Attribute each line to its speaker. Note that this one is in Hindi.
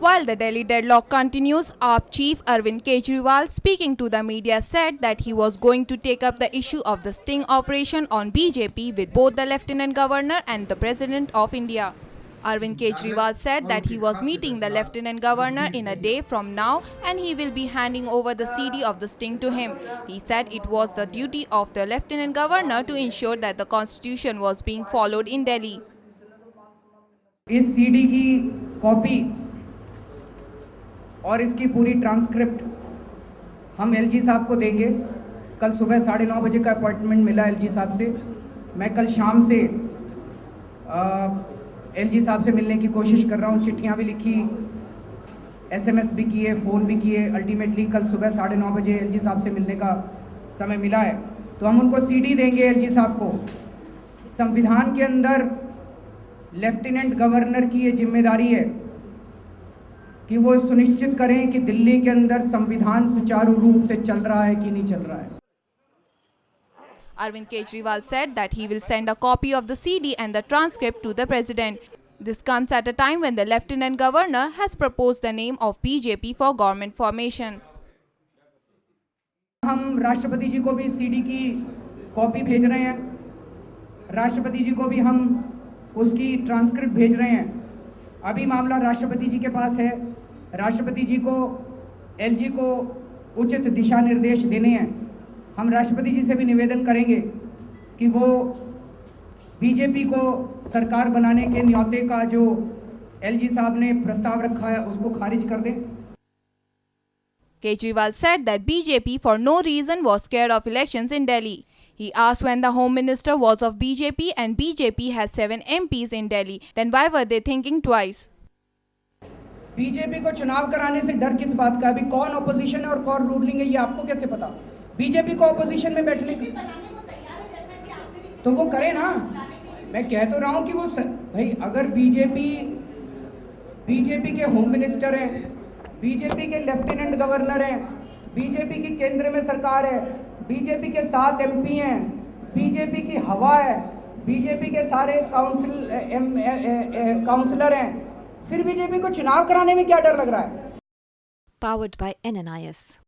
Speaker 1: While the Delhi deadlock continues, AAP chief Arvind Kejriwal, speaking to the media, said that he was going to take up the issue of the sting operation on BJP with both the Lieutenant Governor and the President of India. Arvind Kejriwal said that he was meeting the Lieutenant Governor in a day from now and he will be handing over the CD of the sting to him. He said it was the duty of the Lieutenant Governor to ensure that the constitution was being followed in Delhi.
Speaker 2: इस सीडी की कॉपी और इसकी पूरी ट्रांसक्रिप्ट हम एलजी साहब को देंगे। कल सुबह 9:30 बजे का अपॉइंटमेंट मिला एलजी साहब से। मैं कल शाम से एलजी साहब से मिलने की कोशिश कर रहा हूँ। चिट्ठियाँ भी लिखी, एसएमएस भी किए, फ़ोन भी किए। अल्टीमेटली कल सुबह 9:30 बजे एलजी साहब से मिलने का समय मिला है, तो हम उनको सीडी देंगे एलजी साहब को। संविधान के अंदर लेफ्टिनेंट गवर्नर की ये जिम्मेदारी है कि वो सुनिश्चित करें कि दिल्ली के अंदर संविधान सुचारू रूप से चल रहा है कि नहीं चल रहा है।
Speaker 1: Arvind Kejriwal said that he will send a copy of the CD and the transcript to the President. This comes at a time when the Lieutenant Governor has proposed the name of BJP for government formation.
Speaker 2: हम राष्ट्रपति जी को भी सीडी की कॉपी भेज रहे हैं, राष्ट्रपति जी को भी हम उसकी ट्रांसक्रिप्ट भेज रहे हैं। अभी मामला राष्ट्रपति जी के पास है। राष्ट्रपति जी को एलजी को उचित दिशा निर्देश देने हैं। हम राष्ट्रपति जी से भी निवेदन करेंगे कि वो बीजेपी को सरकार बनाने के न्योते का जो एलजी साहब ने प्रस्ताव रखा है उसको खारिज कर दें।
Speaker 1: Kejriwal said that BJP for no reason was scared of elections in Delhi. He asked when the Home Minister was of BJP and BJP has 7 MPs in Delhi, then why were they thinking twice?
Speaker 2: BJP को चुनाव कराने से डर किस बात का? अभी कौन ऑपोजिशन है और कौन रूलिंग है ये आपको कैसे पता? बीजेपी को ऑपोजिशन में बैठने का तो वो करे ना। मैं कह तो रहा हूँ कि वो भाई अगर बीजेपी के होम मिनिस्टर हैं, बीजेपी के लेफ्टिनेंट गवर्नर हैं, बीजेपी की केंद्र में सरकार है, बीजेपी के 7 एमपी हैं, बीजेपी की हवा है, बीजेपी के सारे काउंसलर हैं, फिर बीजेपी को चुनाव कराने में क्या डर लग रहा है?
Speaker 3: Powered by NNIS.